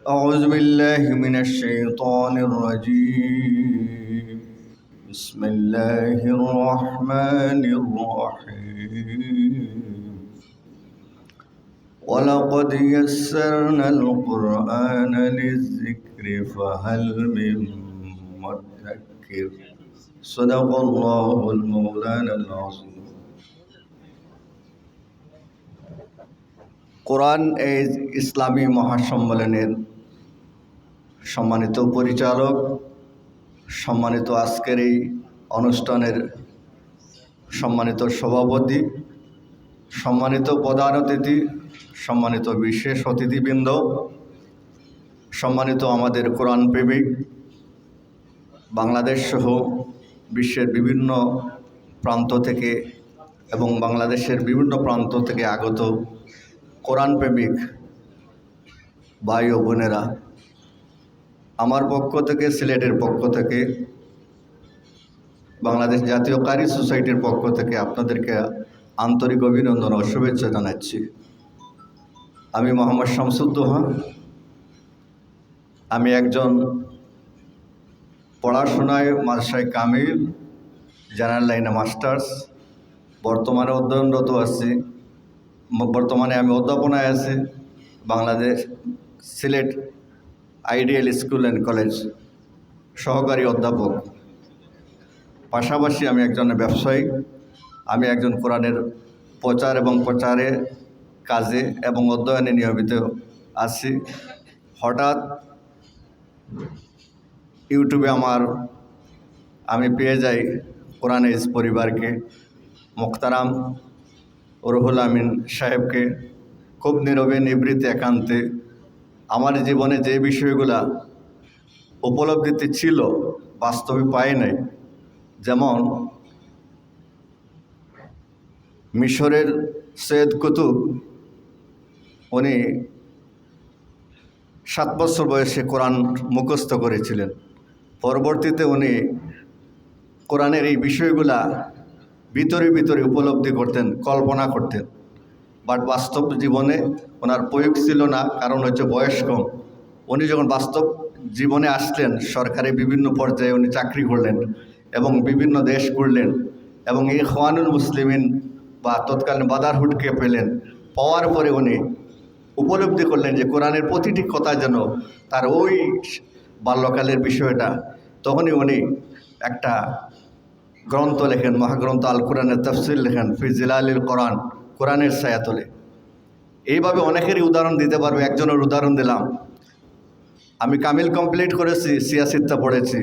أعوذ بالله من الشيطان الرجيم بسم الله الرحمن الرحيم ولقد يسرنا القرآن للذكر فهل من مدكر صدق الله المولانا العظيم কোরআন এই ইসলামী মহাসম্মেলনের সম্মানিত পরিচালক, সম্মানিত আজকের এই অনুষ্ঠানের সম্মানিত সভাপতি, সম্মানিত প্রধান অতিথি, সম্মানিত বিশেষ অতিথিবৃন্দ, সম্মানিত আমাদের কোরআন প্রেমিক, বাংলাদেশ সহ বিশ্বের বিভিন্ন প্রান্ত থেকে এবং বাংলাদেশের বিভিন্ন প্রান্ত থেকে আগত কোরআন প্রেমিক ভাই ও বোনেরা, আমার পক্ষ থেকে, সিলেটের পক্ষ থেকে, বাংলাদেশ জাতীয় কারি সোসাইটির পক্ষ থেকে আপনাদেরকে আন্তরিক অভিনন্দন ও শুভেচ্ছা জানাচ্ছি। আমি মোহাম্মদ শামসুদ্দোহা। আমি একজন পড়াশোনায় মাদ্রাসায় কামিল, জেনারেল লাইনে মাস্টার্স, বর্তমানে অধ্যয়নরত আছি। বর্তমানে আমি অধ্যাপনায় আছি Bangladesh Sylhet ideal school and college, সহকারী অধ্যাপক। পাশাপাশি আমি একজন ব্যবসায়ী। আমি একজন কোরআনের প্রচার এবং প্রচারে কাজে এবং অধ্যয়নে নিয়মিত আছি। হঠাৎ ইউটিউবে আমি পেয়ে যাই কোরআনিজ পরিবারকে, মোখতারাম রুহুল আমিন সাহেবকে খুব নীরবে নিবৃত্তে একান্তে আমার জীবনে যে বিষয়গুলা উপলব্ধিতে ছিল বাস্তবে পাই নাই, যেমন মিশরের সৈয়দ কুতুব, উনি 7 বছর বয়সে কোরআন মুখস্থ করেছিলেন। পরবর্তীতে উনি কোরআনের এই বিষয়গুলা ভিতরে ভিতরে উপলব্ধি করতেন, কল্পনা করতেন, বাট বাস্তব জীবনে ওনার প্রয়োগ ছিল না, কারণ হচ্ছে বয়স কম। উনি যখন বাস্তব জীবনে আসলেন, সরকারি বিভিন্ন পর্যায়ে উনি চাকরি করলেন এবং বিভিন্ন দেশ ঘুরলেন এবং এই ইখওয়ানুল মুসলিমিন বা তৎকালীন ব্রাদারহুডকে পেলেন। পাওয়ার পরে উনি উপলব্ধি করলেন যে কোরআনের প্রতিটি কথা যেন তার ওই বাল্যকালের বিষয়টা। তখনই উনি একটা গ্রন্থ লেখেন, মহাগ্রন্থ আল কোরআনের তাফসির লেখেন, ফি জিলালিল কোরআন, কোরআনের ছায়াতলে। এইভাবে অনেকেরই উদাহরণ দিতে পারবে। একজনের উদাহরণ দিলাম, আমি কামিল কমপ্লিট করেছি, সিয়াসিত্তা পড়েছি,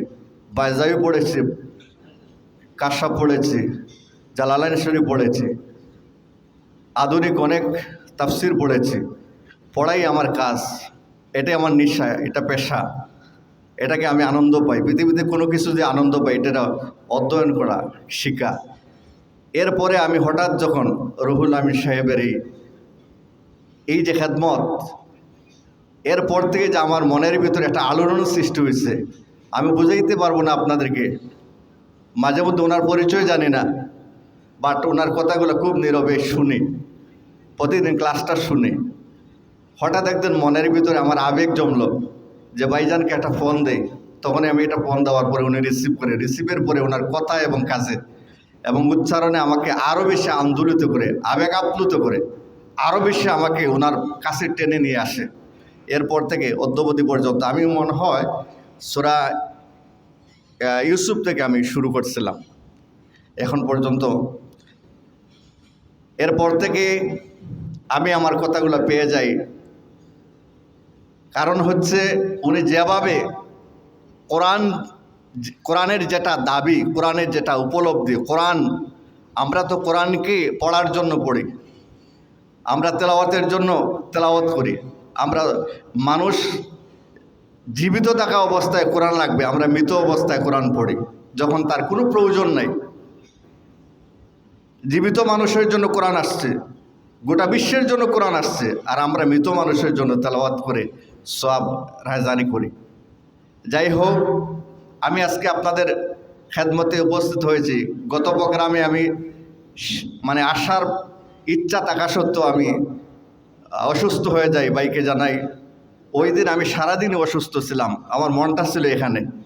বাইজায়ু পড়েছি, কাশাব পড়েছি, জালালাইন শরীফ পড়েছি, আধুনিক অনেক তাফসির পড়েছি। পড়াই আমার কাজ, এটাই আমার নেশা, এটা পেশা, এটাকে আমি আনন্দ পাই। পৃথিবীতে কোনো কিছু যে আনন্দ পাই, এটা অধ্যয়ন করা, শিখা। এরপরে আমি হঠাৎ যখন রুহুল আমিন সাহেবের এই যে খেদমত, এরপর থেকে যে আমার মনের ভিতরে একটা আলোড়ন সৃষ্টি হয়েছে, আমি বুঝাইতে পারবো না আপনাদেরকে। মাঝে মধ্যে ওনার পরিচয় জানি না, বাট ওনার কথাগুলো খুব নীরবে শুনি, প্রতিদিন ক্লাসটা শুনি। হঠাৎ একদিন মনের ভিতরে আমার আবেগ জমলো যে ভাইজানকে একটা ফোন দেই। তখনই আমি এটা ফোন দেওয়ার পরে উনি রিসিভ করে, রিসিভের পরে ওনার কথা এবং কাজে এবং উচ্চারণে আমাকে আরও বেশি আন্দোলিত করে, আবেগ আপ্লুত করে, আরও বেশি আমাকে ওনার কাছে টেনে নিয়ে আসে। এরপর থেকে অদ্যাবধি পর্যন্ত আমি মনে হয় সূরা ইউসুফ থেকে আমি শুরু করছিলাম এখন পর্যন্ত। এরপর থেকে আমি আমার কথাগুলো পেয়ে যাই। কারণ হচ্ছে উনি যেভাবে কোরআনের যেটা দাবি, কোরআনের যেটা উপলব্ধি, কোরআন, আমরা তো কোরআনকে পড়ার জন্য পড়ি, আমরা তেলাওয়াতের জন্য তেলাওয়াত করি। আমরা মানুষ জীবিত থাকা অবস্থায় কোরআন লাগবে, আমরা মৃত অবস্থায় কোরআন পড়ি যখন তার কোনো প্রয়োজন নাই। জীবিত মানুষের জন্য কোরআন আসছে, গোটা বিশ্বের জন্য কোরআন আসছে, আর আমরা মৃত মানুষের জন্য তেলাওয়াত করে সওয়াব রায়জানি করি। যাই হোক, আমি আজকে আপনাদের খেদমতে উপস্থিত হয়েছি। গত প্রোগ্রামে আমি আসার ইচ্ছা থাকা সত্ত্বেও আমি অসুস্থ হয়ে যাই, বাইকে জানাই ওই দিন আমি সারাদিন অসুস্থ ছিলাম, আমার মনটা ছিল এখানে।